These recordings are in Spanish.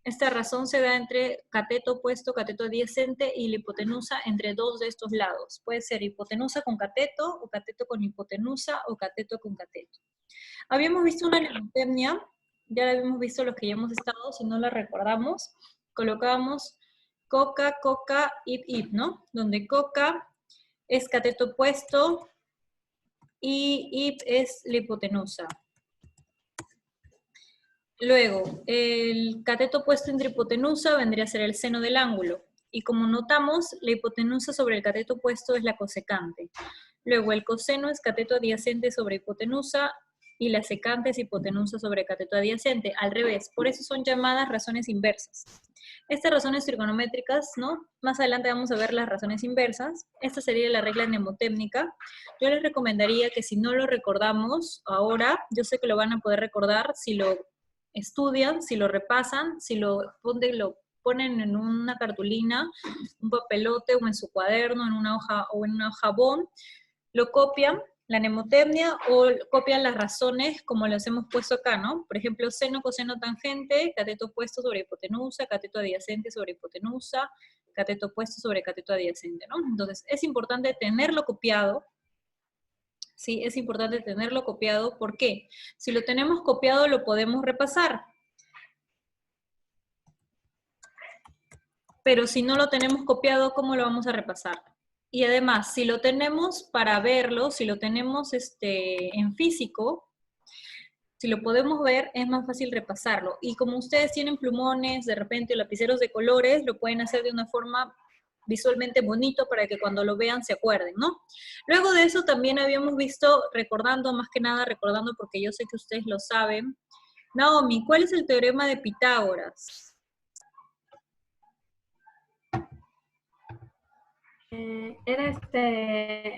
Esta razón se da entre cateto opuesto, cateto adyacente y la hipotenusa entre dos de estos lados. Puede ser hipotenusa con cateto, o cateto con hipotenusa, o cateto con cateto. Habíamos visto una mnemotecnia, ya la habíamos visto los que ya hemos estado, si no la recordamos, colocábamos coca, coca, ip, ip, ¿no? Donde coca es cateto opuesto y ip es la hipotenusa. Luego, el cateto opuesto entre hipotenusa vendría a ser el seno del ángulo. Y como notamos, la hipotenusa sobre el cateto opuesto es la cosecante. Luego, el coseno es cateto adyacente sobre hipotenusa y la secante es hipotenusa sobre cateto adyacente. Al revés, por eso son llamadas razones inversas. Estas razones trigonométricas, ¿no? Más adelante vamos a ver las razones inversas. Esta sería la regla mnemotécnica. Yo les recomendaría que si no lo recordamos ahora, yo sé que lo van a poder recordar si lo estudian, si lo repasan, si lo ponen en una cartulina, un papelote o en su cuaderno, en una hoja o en una hoja bond, lo copian, la mnemotecnia, o copian las razones como las hemos puesto acá, ¿no? Por ejemplo, seno, coseno, tangente, cateto opuesto sobre hipotenusa, cateto adyacente sobre hipotenusa, cateto opuesto sobre cateto adyacente, ¿no? Entonces, es importante tenerlo copiado. Sí, es importante tenerlo copiado. ¿Por qué? Si lo tenemos copiado, lo podemos repasar. Pero si no lo tenemos copiado, ¿cómo lo vamos a repasar? Y además, si lo tenemos para verlo, si lo tenemos en físico, si lo podemos ver, es más fácil repasarlo. Y como ustedes tienen plumones, de repente, o lapiceros de colores, lo pueden hacer de una forma visualmente bonito para que cuando lo vean se acuerden, ¿no? Luego de eso también habíamos visto, recordando, más que nada recordando porque yo sé que ustedes lo saben. Naomi, ¿cuál es el teorema de Pitágoras? Era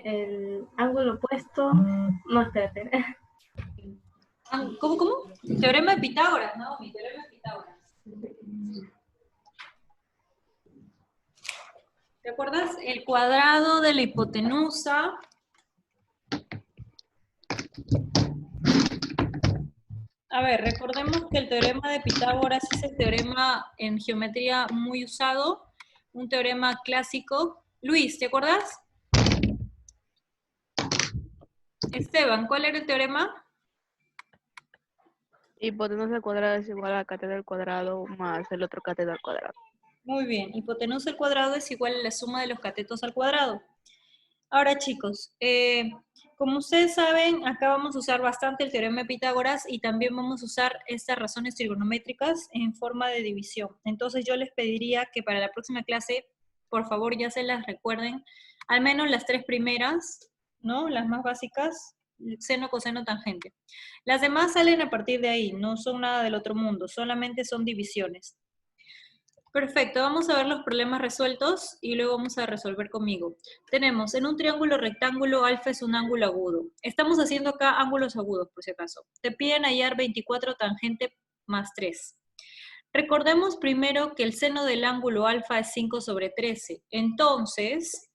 el ángulo opuesto. No, espérate. ¿Cómo? Teorema de Pitágoras, Naomi, teorema de Pitágoras. ¿Te acuerdas? El cuadrado de la hipotenusa A ver, recordemos que el teorema de Pitágoras es el teorema en geometría muy usado, un teorema clásico. Luis, ¿te acuerdas? Esteban, ¿cuál era el teorema? Hipotenusa al cuadrado es igual a cateto al cuadrado más el otro cateto al cuadrado. Muy bien, hipotenusa al cuadrado es igual a la suma de los catetos al cuadrado. Ahora chicos, como ustedes saben, acá vamos a usar bastante el teorema de Pitágoras y también vamos a usar estas razones trigonométricas en forma de división. Entonces yo les pediría que para la próxima clase, por favor ya se las recuerden, al menos las tres primeras, ¿no? Las más básicas, seno, coseno, tangente. Las demás salen a partir de ahí, no son nada del otro mundo, solamente son divisiones. Perfecto, vamos a ver los problemas resueltos y luego vamos a resolver conmigo. Tenemos, en un triángulo rectángulo, alfa es un ángulo agudo. Estamos haciendo acá ángulos agudos, por si acaso. Te piden hallar 24 tangente más 3. Recordemos primero que el seno del ángulo alfa es 5 sobre 13. Entonces,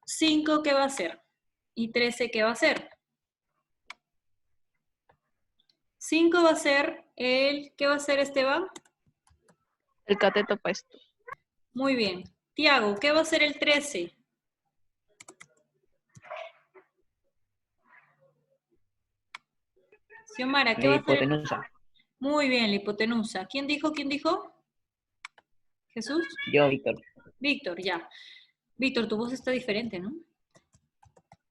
5, ¿qué va a ser? Y 13, ¿qué va a ser? 5 va a ser el... ¿Qué va a ser, Esteban? El cateto opuesto. Muy bien. Tiago, ¿qué va a ser el 13? Xiomara, ¿qué va a ser? La hipotenusa. Muy bien, la hipotenusa. ¿Quién dijo? ¿Quién dijo? ¿Jesús? Yo, Víctor. Víctor, ya. Víctor, tu voz está diferente, ¿no?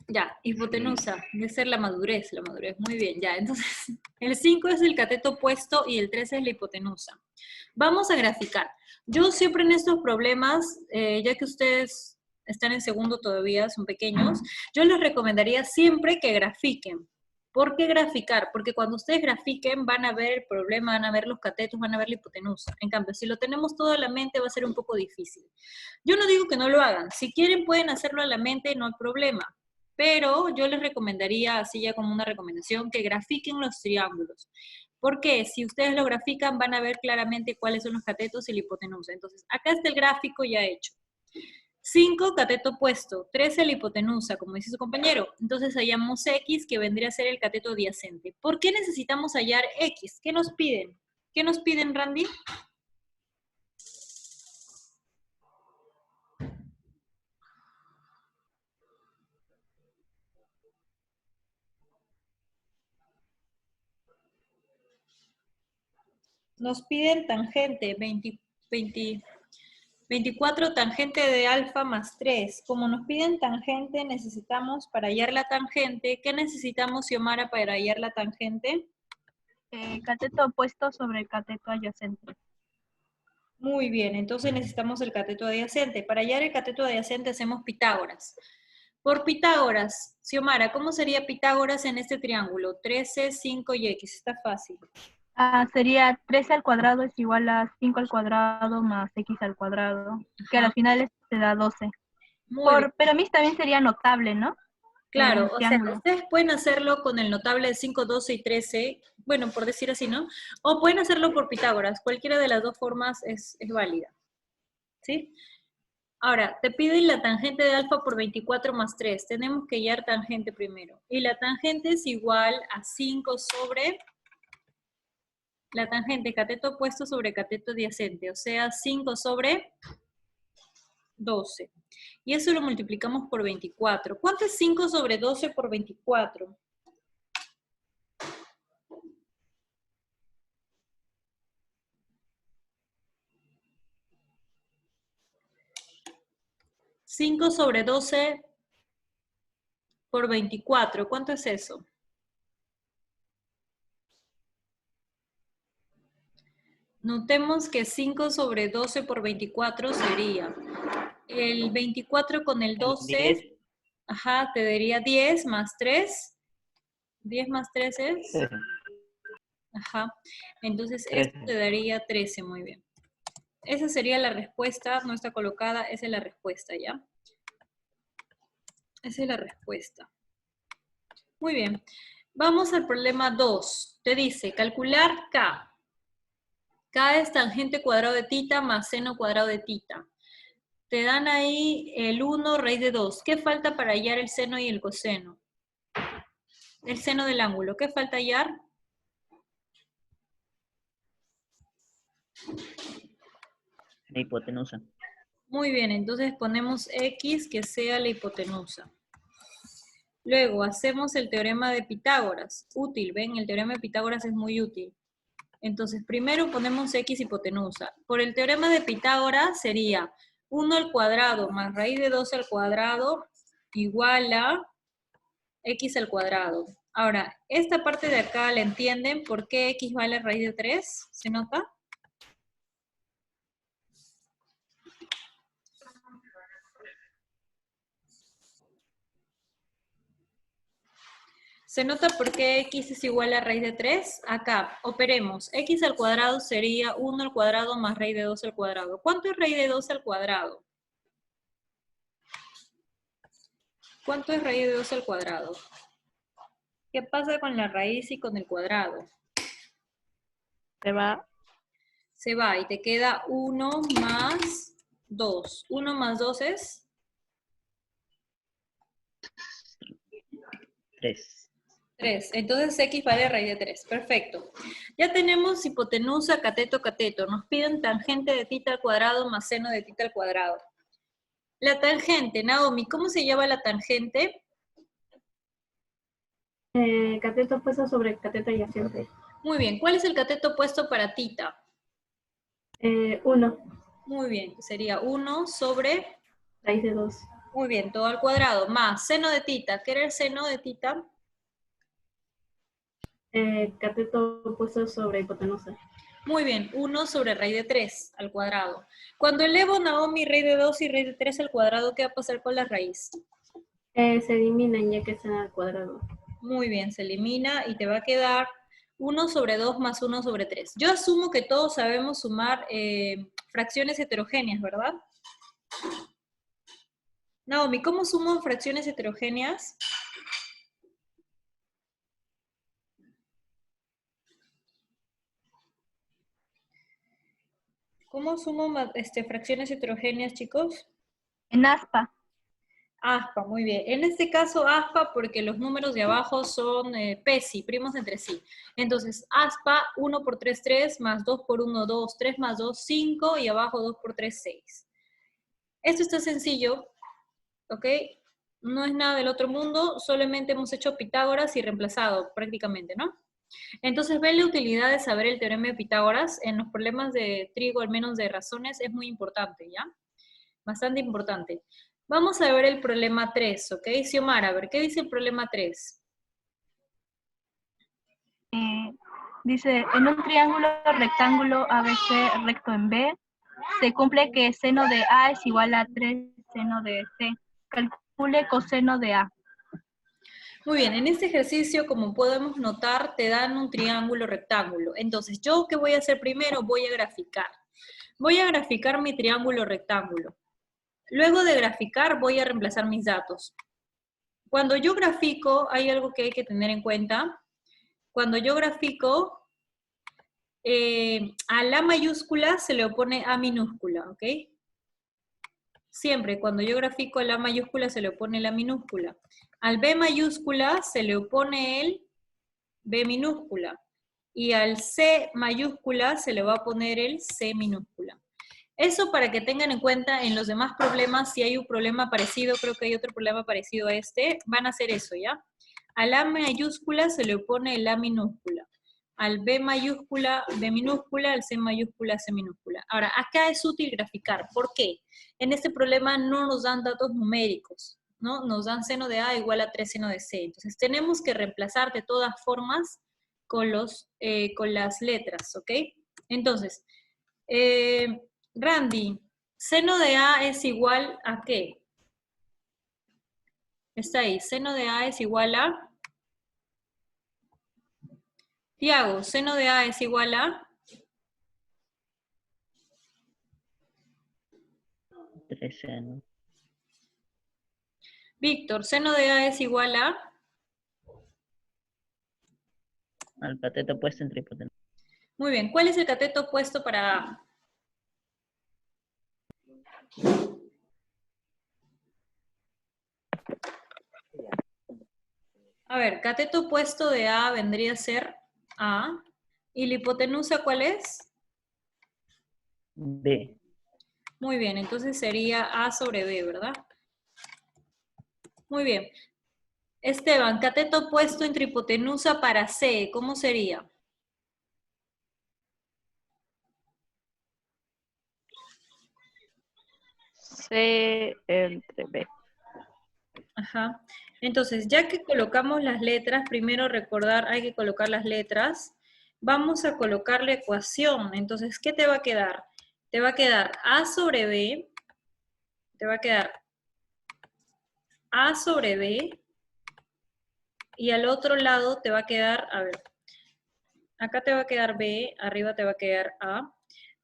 Ya, hipotenusa. Debe ser la madurez, Muy bien, ya. Entonces, el 5 es el cateto opuesto y el 13 es la hipotenusa. Vamos a graficar. Yo siempre en estos problemas, ya que ustedes están en segundo todavía, son pequeños, yo les recomendaría siempre que grafiquen. ¿Por qué graficar? Porque cuando ustedes grafiquen van a ver el problema, van a ver los catetos, van a ver la hipotenusa. En cambio, si lo tenemos todo en la mente va a ser un poco difícil. Yo no digo que no lo hagan. Si quieren pueden hacerlo a la mente, no hay problema. Pero yo les recomendaría, así ya como una recomendación, que grafiquen los triángulos. Porque si ustedes lo grafican van a ver claramente cuáles son los catetos y la hipotenusa. Entonces, acá está el gráfico ya hecho. 5, cateto opuesto. 13, la hipotenusa, como dice su compañero. Entonces hallamos X, que vendría a ser el cateto adyacente. ¿Por qué necesitamos hallar X? ¿Qué nos piden? ¿Qué nos piden, Randy? Nos piden tangente, 24 tangente de alfa más 3. Como nos piden tangente, necesitamos para hallar la tangente. ¿Qué necesitamos, Xiomara, para hallar la tangente? Cateto opuesto sobre el cateto adyacente. Muy bien, entonces necesitamos el cateto adyacente. Para hallar el cateto adyacente hacemos Pitágoras. Por Pitágoras, Xiomara, ¿cómo sería Pitágoras en este triángulo? 13, 5 y x, está fácil. Sería 13 al cuadrado es igual a 5 al cuadrado más x al cuadrado, que al final te da 12. Pero a mí también sería notable, ¿no? Claro, o sea, ustedes pueden hacerlo con el notable de 5, 12 y 13, bueno, por decir así, ¿no? O pueden hacerlo por Pitágoras, cualquiera de las dos formas es válida, ¿sí? Ahora, te piden la tangente de alfa por 24 más 3, tenemos que hallar tangente primero. Y la tangente es igual a 5 sobre la tangente cateto opuesto sobre cateto adyacente, o sea, 5 sobre 12. Y eso lo multiplicamos por 24. ¿Cuánto es 5 sobre 12 por 24? ¿5 sobre 12 por 24? ¿Cuánto es eso? Notemos que 5 sobre 12 por 24 sería el 24 con el 12, 10. Ajá, te daría 10 más 3. 10 más 3 es... Ajá, entonces 13. esto te daría 13, muy bien. Esa sería la respuesta, no está colocada, esa es la respuesta, ¿ya? Esa es la respuesta. Muy bien. Vamos al problema 2. Te dice, calcular K. K es tangente cuadrado de tita más seno cuadrado de tita. Te dan ahí el 1 raíz de 2. ¿Qué falta para hallar el seno y el coseno? El seno del ángulo. ¿Qué falta hallar? La hipotenusa. Muy bien, entonces ponemos X que sea la hipotenusa. Luego hacemos el teorema de Pitágoras. Útil, ¿ven? El teorema de Pitágoras es muy útil. Entonces, primero ponemos X hipotenusa. Por el teorema de Pitágoras sería 1 al cuadrado más raíz de 2 al cuadrado igual a X al cuadrado. Ahora, esta parte de acá, ¿la entienden? ¿Por qué X vale raíz de 3? ¿Se nota? ¿Se nota por qué X es igual a raíz de 3? Acá, operemos. X al cuadrado sería 1 al cuadrado más raíz de 2 al cuadrado. ¿Cuánto es raíz de 2 al cuadrado? ¿Cuánto es raíz de 2 al cuadrado? ¿Qué pasa con la raíz y con el cuadrado? Se va. Se va y te queda 1 más 2. 1 más 2 es 3. 3. Entonces X vale raíz de 3. Perfecto. Ya tenemos hipotenusa, cateto, cateto. Nos piden tangente de tita al cuadrado más seno de tita al cuadrado. La tangente, Naomi, ¿cómo se llama la tangente? Cateto opuesto sobre cateto adyacente. Muy bien. ¿Cuál es el cateto opuesto para tita? 1. Muy bien. Sería 1 sobre... Raíz de 2. Muy bien, todo al cuadrado. Más seno de tita. ¿Qué era el seno de tita? Cateto opuesto sobre hipotenusa. Muy bien, 1 sobre raíz de 3 al cuadrado. Cuando elevo, Naomi, raíz de 2 y raíz de 3 al cuadrado, ¿qué va a pasar con la raíz? Se eliminan ya que están al cuadrado. Muy bien, se elimina y te va a quedar 1 sobre 2 más 1 sobre 3. Yo asumo que todos sabemos sumar fracciones heterogéneas, ¿verdad? Naomi, ¿cómo sumo fracciones heterogéneas? ¿Cómo sumo fracciones heterogéneas, chicos? En aspa. Aspa, muy bien. En este caso, aspa, porque los números de abajo son PESI, primos entre sí. Entonces, aspa, 1 por 3, 3, más 2 por 1, 2, 3 más 2, 5, y abajo 2 por 3, 6. Esto está sencillo, ¿ok? No es nada del otro mundo, solamente hemos hecho Pitágoras y reemplazado prácticamente, ¿no? Entonces, ven la utilidad de saber el teorema de Pitágoras en los problemas de trigo, al menos de razones, es muy importante, ¿ya? Bastante importante. Vamos a ver el problema 3, ¿ok? Xiomara, a ver, ¿qué dice el problema 3? Dice, en un triángulo rectángulo ABC recto en B, se cumple que seno de A es igual a 3 seno de C. Calcule coseno de A. Muy bien, en este ejercicio, como podemos notar, te dan un triángulo rectángulo. Entonces, ¿yo qué voy a hacer primero? Voy a graficar. Voy a graficar mi triángulo rectángulo. Luego de graficar, voy a reemplazar mis datos. Cuando yo grafico, hay algo que hay que tener en cuenta. Cuando yo grafico, a la mayúscula se le opone A minúscula, ¿ok? Siempre, cuando yo grafico a la mayúscula se le opone la minúscula. Al B mayúscula se le opone el B minúscula. Y al C mayúscula se le va a poner el C minúscula. Eso para que tengan en cuenta en los demás problemas, si hay un problema parecido, creo que hay otro problema parecido a este, van a hacer eso, ¿ya? Al A mayúscula se le opone el A minúscula. Al B mayúscula, B minúscula, al C mayúscula, C minúscula. Ahora, acá es útil graficar. ¿Por qué? En este problema no nos dan datos numéricos, ¿no? Nos dan seno de A igual a 3 seno de C. Entonces, tenemos que reemplazar de todas formas con las letras, ¿ok? Entonces, Randy, seno de A es igual a ¿qué? Está ahí, seno de A es igual a... Tiago, seno de A es igual a... 3 seno. Víctor, seno de A es igual a... Al cateto opuesto entre hipotenusa. Muy bien, ¿cuál es el cateto opuesto para A? A ver, cateto opuesto de A vendría a ser A. ¿Y la hipotenusa cuál es? B. Muy bien, entonces sería A sobre B, ¿verdad? Muy bien. Esteban, cateto opuesto entre hipotenusa para C, ¿cómo sería? C entre B. Ajá. Entonces, ya que colocamos las letras, primero recordar, hay que colocar las letras. Vamos a colocar la ecuación. Entonces, ¿qué te va a quedar? Te va a quedar A sobre B, te va a quedar A sobre B, y al otro lado te va a quedar, a ver, acá te va a quedar B, arriba te va a quedar A.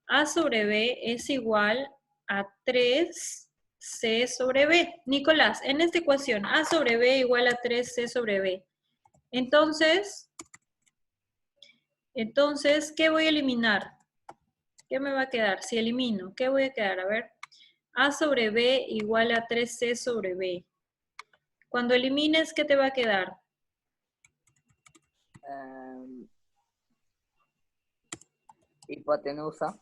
A sobre B es igual a 3C sobre B. Nicolás, en esta ecuación, A sobre B igual a 3C sobre B. Entonces, ¿qué voy a eliminar? ¿Qué me va a quedar? Si elimino, ¿qué voy a quedar? A ver, A sobre B igual a 3C sobre B. Cuando elimines, ¿qué te va a quedar? Hipotenusa.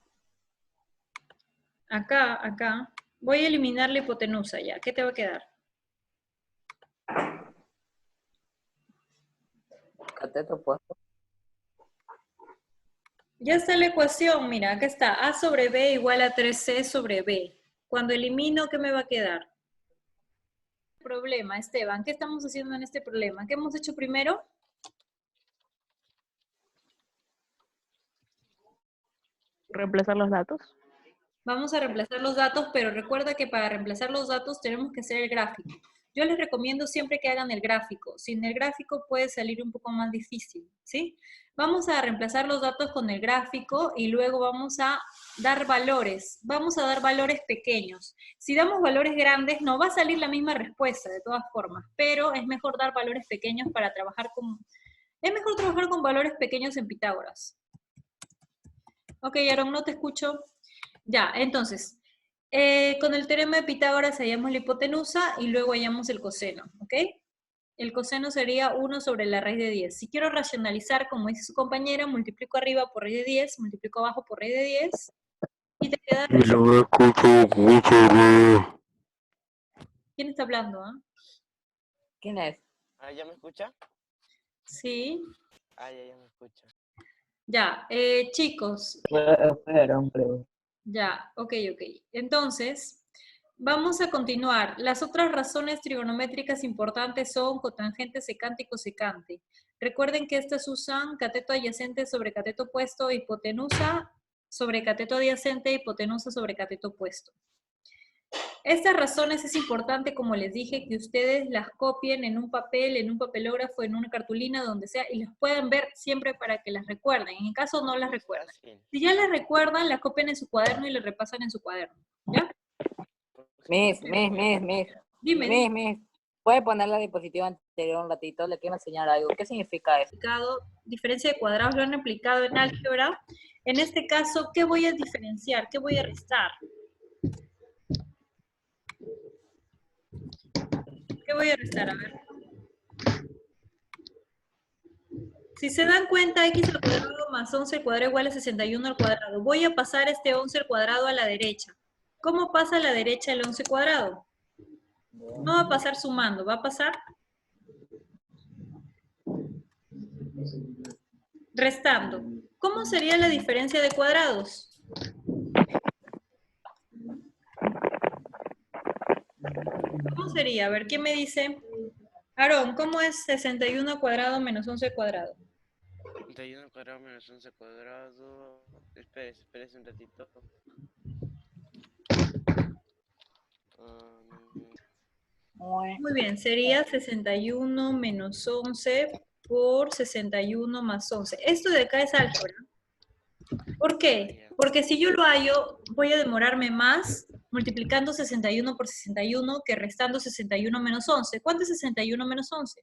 Acá. Voy a eliminar la hipotenusa ya. ¿Qué te va a quedar? Cateto opuesto. Ya está la ecuación, mira, acá está. A sobre B igual a 3C sobre B. Cuando elimino, ¿qué me va a quedar? Problema, Esteban. ¿Qué estamos haciendo en este problema? ¿Qué hemos hecho primero? Reemplazar los datos. Vamos a reemplazar los datos, pero recuerda que para reemplazar los datos tenemos que hacer el gráfico. Yo les recomiendo siempre que hagan el gráfico. Sin el gráfico puede salir un poco más difícil, ¿sí? Vamos a reemplazar los datos con el gráfico y luego vamos a dar valores. Vamos a dar valores pequeños. Si damos valores grandes, no va a salir la misma respuesta de todas formas, pero es mejor dar valores pequeños para trabajar con... Es mejor trabajar con valores pequeños en Pitágoras. Ok, Aaron, no te escucho. Ya, entonces, con el teorema de Pitágoras hallamos la hipotenusa y luego hallamos el coseno, ¿ok? El coseno sería 1 sobre la raíz de 10. Si quiero racionalizar, como dice su compañera, multiplico arriba por raíz de 10, multiplico abajo por raíz de 10, y te queda... ¿Quién está hablando? ¿Quién es? ¿Ya me escucha? Sí. Ya me escucho. Ya, chicos, Fueron, creo. ya, ok. Entonces, vamos a continuar. Las otras razones trigonométricas importantes son cotangente, secante y cosecante. Recuerden que estas usan cateto adyacente sobre cateto opuesto, hipotenusa sobre cateto adyacente, hipotenusa sobre cateto opuesto. Estas razones es importante, como les dije, que ustedes las copien en un papel, en un papelógrafo, en una cartulina, donde sea, y las puedan ver siempre para que las recuerden. En caso no las recuerden. Si ya las recuerdan, las copian en su cuaderno y las repasan en su cuaderno. ¿Ya? Miss. Dime. ¿Puede poner la diapositiva anterior un ratito? Le quiero enseñar algo. ¿Qué significa eso? Diferencia de cuadrados lo han aplicado en álgebra. En este caso, ¿qué voy a diferenciar? ¿Qué voy a restar? ¿Qué voy a restar? A ver. Si se dan cuenta, x al cuadrado más 11 al cuadrado igual a 61 al cuadrado. Voy a pasar este 11 al cuadrado a la derecha. ¿Cómo pasa a la derecha el 11 cuadrado? No va a pasar sumando, va a pasar restando. ¿Cómo sería la diferencia de cuadrados? ¿Cómo sería? A ver, ¿quién me dice? Aarón, ¿cómo es 61 al cuadrado menos 11 al cuadrado? 31 al cuadrado menos 11 al cuadrado. Espérese un ratito. Muy bien, sería 61 menos 11 por 61 más 11. Esto de acá es álgebra. ¿Por qué? Porque si yo lo hallo, voy a demorarme más multiplicando 61 por 61 que restando 61 menos 11. ¿Cuánto es 61 menos 11?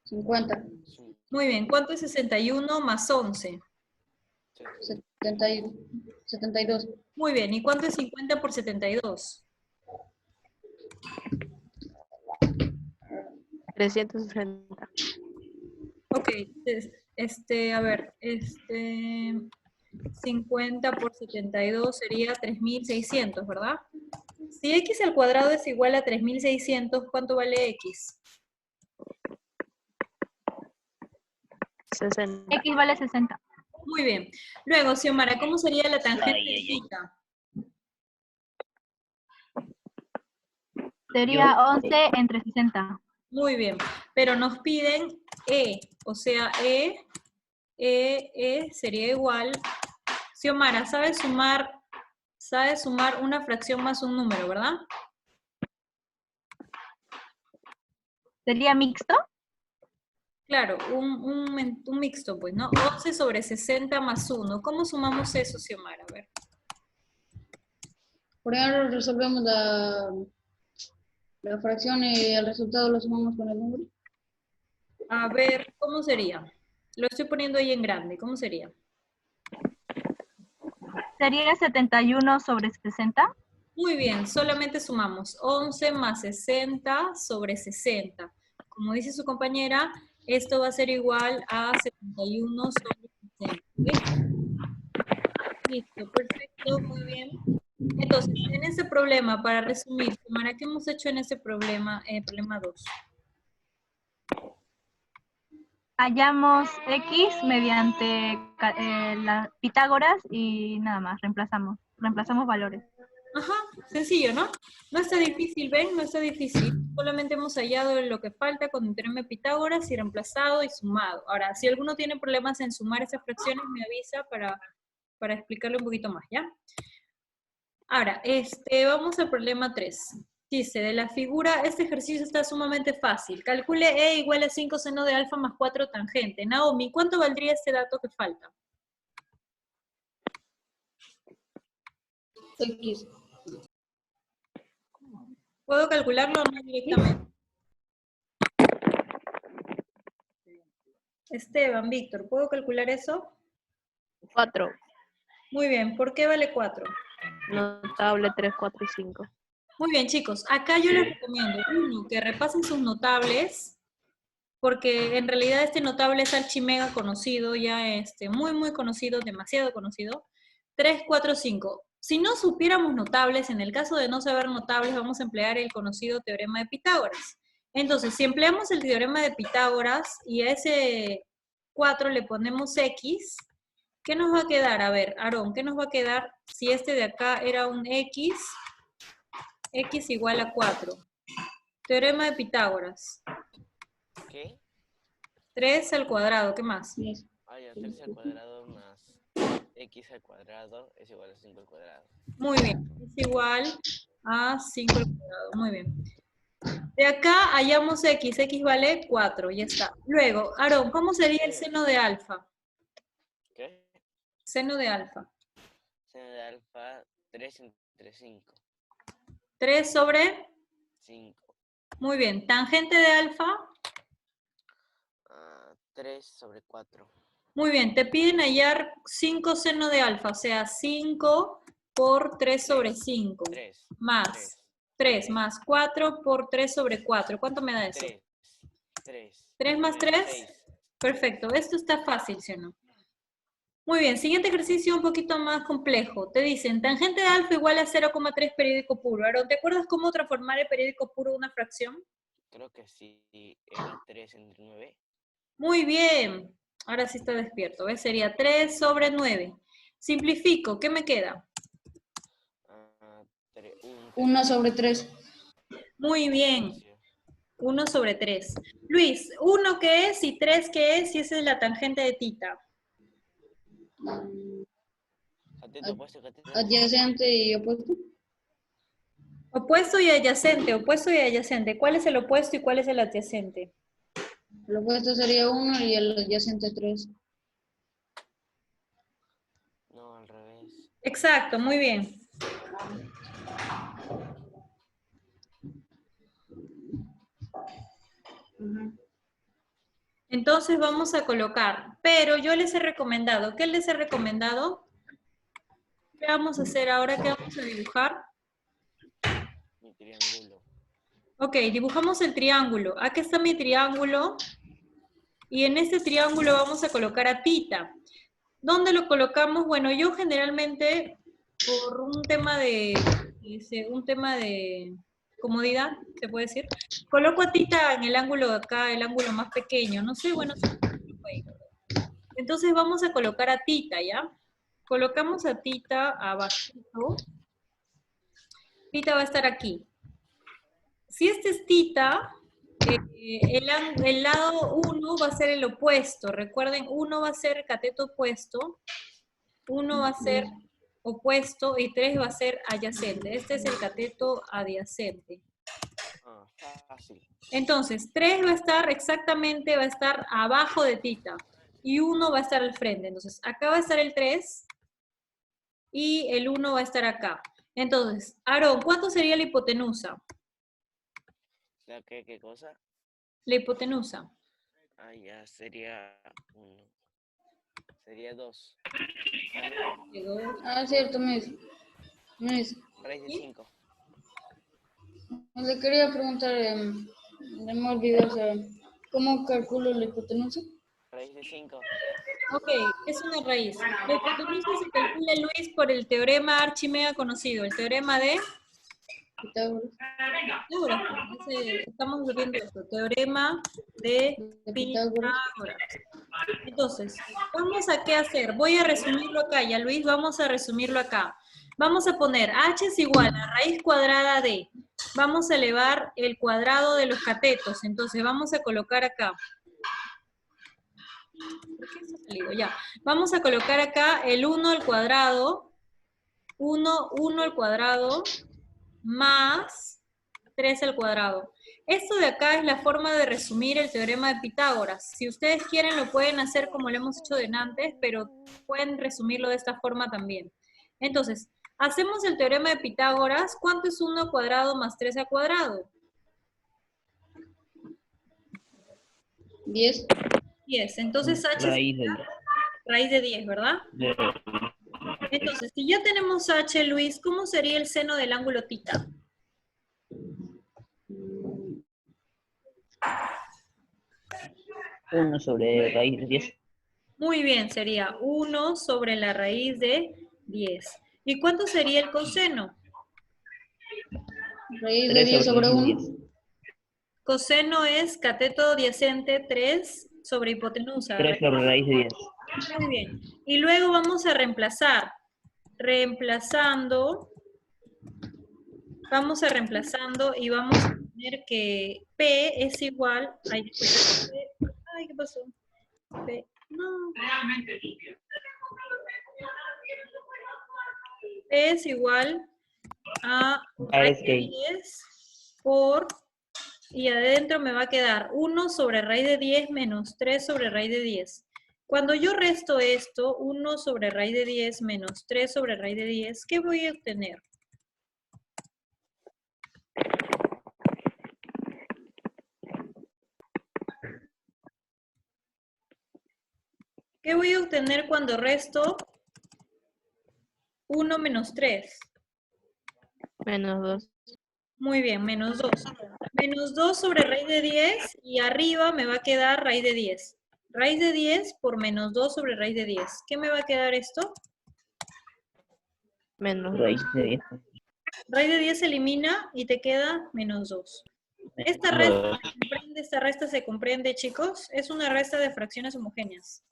50. Muy bien, ¿cuánto es 61 más 11? 72. Muy bien, ¿y cuánto es 50 por 72? 360. Ok, a ver, 50 por 72 sería 3600, ¿verdad? Si x al cuadrado es igual a 3600, ¿cuánto vale x? 60. X vale 60. Muy bien. Luego, Xiomara, ¿cómo sería la tangente de θ? Sería 11 entre 60. Muy bien. Pero nos piden E, o sea, E sería igual. Xiomara, ¿sabes sumar una fracción más un número, verdad? ¿Sería mixto? Claro, un mixto, pues, ¿no? 11 sobre 60 más 1. ¿Cómo sumamos eso, Xiomara? A ver. Por ejemplo, resolvemos la fracción y el resultado lo sumamos con el número. A ver, ¿cómo sería? Lo estoy poniendo ahí en grande. ¿Cómo sería? ¿Sería 71 sobre 60? Muy bien, solamente sumamos 11 más 60 sobre 60. Como dice su compañera, esto va a ser igual a 71 sobre 60. ¿Ok? Listo, perfecto, muy bien. Entonces, en este problema, para resumir, Xiomara, ¿qué hemos hecho en este problema, problema 2? Hallamos X mediante las Pitágoras y nada más, reemplazamos valores. Ajá, sencillo, ¿no? No está difícil, ¿ven? No está difícil. Solamente hemos hallado lo que falta con el teorema de Pitágoras y reemplazado y sumado. Ahora, si alguno tiene problemas en sumar esas fracciones, me avisa para explicarle un poquito más, ¿ya? Ahora, vamos al problema 3. Dice, de la figura, este ejercicio está sumamente fácil. Calcule E igual a 5 seno de alfa más 4 tangente. Naomi, ¿cuánto valdría este dato que falta? X. ¿Puedo calcularlo o no directamente? Esteban, Víctor, ¿puedo calcular eso? 4. Muy bien, ¿por qué vale 4? Notable 3, 4 y 5. Muy bien, chicos, acá yo les recomiendo, uno, que repasen sus notables, porque en realidad este notable es archimega conocido, ya muy, muy conocido, demasiado conocido. 3, 4, 5. Si no supiéramos notables, en el caso de no saber notables, vamos a emplear el conocido teorema de Pitágoras. Entonces, si empleamos el teorema de Pitágoras y a ese 4 le ponemos x, ¿qué nos va a quedar? A ver, Aarón, ¿qué nos va a quedar si este de acá era un x? X igual a 4. Teorema de Pitágoras. ¿Qué? 3 al cuadrado, ¿qué más? 10. Ah, ya, 3 al cuadrado más x al cuadrado es igual a 5 al cuadrado. Muy bien, es igual a 5 al cuadrado, muy bien. De acá hallamos x, x vale 4, ya está. Luego, Aarón, ¿cómo sería el seno de alfa? ¿Qué? Seno de alfa. Seno de alfa 3 entre 5. 3 sobre, 5. muy bien. Tangente de alfa, 3 sobre 4. muy bien. Te piden hallar 5 seno de alfa, o sea, 5 por 3 sobre 5. 3. Más 3 más 4 por 3 sobre 4. ¿Cuánto me da eso? 3. 3. 3 más 3. 6. Perfecto. Esto está fácil, ¿sí o no? Muy bien. Siguiente ejercicio un poquito más complejo. Te dicen, tangente de alfa igual a 0,3 periódico puro. Aarón, ¿te acuerdas cómo transformar el periódico puro en una fracción? Creo que sí, era 3 entre 9. Muy bien. Ahora sí está despierto. ¿Ves? Sería 3 sobre 9. Simplifico. ¿Qué me queda? 1 sobre 3. Muy bien. 1 sobre 3. Luis, 1 ¿qué es? Y 3 ¿qué es? Y esa es la tangente de tita. Cateto opuesto, cateto. Adyacente y opuesto. Opuesto y adyacente, opuesto y adyacente. ¿Cuál es el opuesto y cuál es el adyacente? El opuesto sería 1 y el adyacente 3. No, al revés. Exacto, muy bien. Entonces vamos a colocar, pero yo les he recomendado, ¿qué les he recomendado? ¿Qué vamos a hacer ahora? ¿Qué vamos a dibujar? Mi triángulo. Ok, dibujamos el triángulo. Aquí está mi triángulo. Y en este triángulo vamos a colocar a tita. ¿Dónde lo colocamos? Bueno, yo generalmente, por un tema de comodidad, se puede decir, coloco a tita en el ángulo de acá, el ángulo más pequeño. No sé, bueno, entonces vamos a colocar a tita, ¿ya? Colocamos a tita abajito. Tita va a estar aquí. Si este es tita, el lado 1 va a ser el opuesto. Recuerden, 1 va a ser cateto opuesto, 1 va a ser opuesto y 3 va a ser adyacente. Este es el cateto adyacente. Fácil. Entonces, 3 va a estar exactamente, va a estar abajo de tita y 1 va a estar al frente. Entonces, acá va a estar el 3 y el 1 va a estar acá. Entonces, Aarón, ¿cuánto sería la hipotenusa? ¿Qué cosa? La hipotenusa. Ah, ya, sería 1. Sería 2. Ah, cierto, Miss. Raíz de 5. Le quería preguntar, me olvidé, o sea, ¿cómo calculo la hipotenusa? Raíz de 5. Ok, es una raíz. La hipotenusa se calcula, Luis, por el teorema archimega conocido, el teorema de Pitágoras. Pitágoras. Estamos viendo esto, teorema de Pitágoras. Entonces, vamos a qué hacer. Voy a resumirlo acá, ya Luis, vamos a resumirlo acá. Vamos a poner h es igual a raíz cuadrada de. Vamos a elevar el cuadrado de los catetos. Entonces, vamos a colocar acá. ¿Por qué eso ha salido? Ya. Vamos a colocar acá el 1 al cuadrado. 1 al cuadrado más 3 al cuadrado. Esto de acá es la forma de resumir el teorema de Pitágoras. Si ustedes quieren lo pueden hacer como lo hemos hecho de antes, pero pueden resumirlo de esta forma también. Entonces, hacemos el teorema de Pitágoras. ¿Cuánto es 1 al cuadrado más 3 al cuadrado? 10. 10. Entonces h Raíz es raíz de 10, ¿verdad? Entonces, si ya tenemos h, Luis, ¿cómo sería el seno del ángulo tita? Uno sobre raíz de 10. Muy bien, sería 1 sobre la raíz de 10. ¿Y cuánto sería el coseno? Raíz de 3 10 sobre sobre 1. 10. Coseno es cateto adyacente 3 sobre hipotenusa. 3 sobre raíz de 10. Muy bien. Y luego vamos a reemplazar. Vamos a reemplazando y vamos a poner que P es igual. Ay, disculpe. Ay, ¿qué pasó? P. No. P es igual a raíz de 10 por, y adentro me va a quedar 1 sobre raíz de 10 menos 3 sobre raíz de 10. Cuando yo resto esto, 1 sobre raíz de 10 menos 3 sobre raíz de 10, ¿qué voy a obtener? ¿Qué voy a obtener cuando resto 1 menos 3? Menos 2. Muy bien, menos 2. Menos 2 sobre raíz de 10 y arriba me va a quedar raíz de 10. Raíz de 10 por menos 2 sobre raíz de 10. ¿Qué me va a quedar esto? Menos Raíz de 10. Raíz de 10 se elimina y te queda menos 2. Esta resta se comprende, chicos. Es una resta de fracciones homogéneas.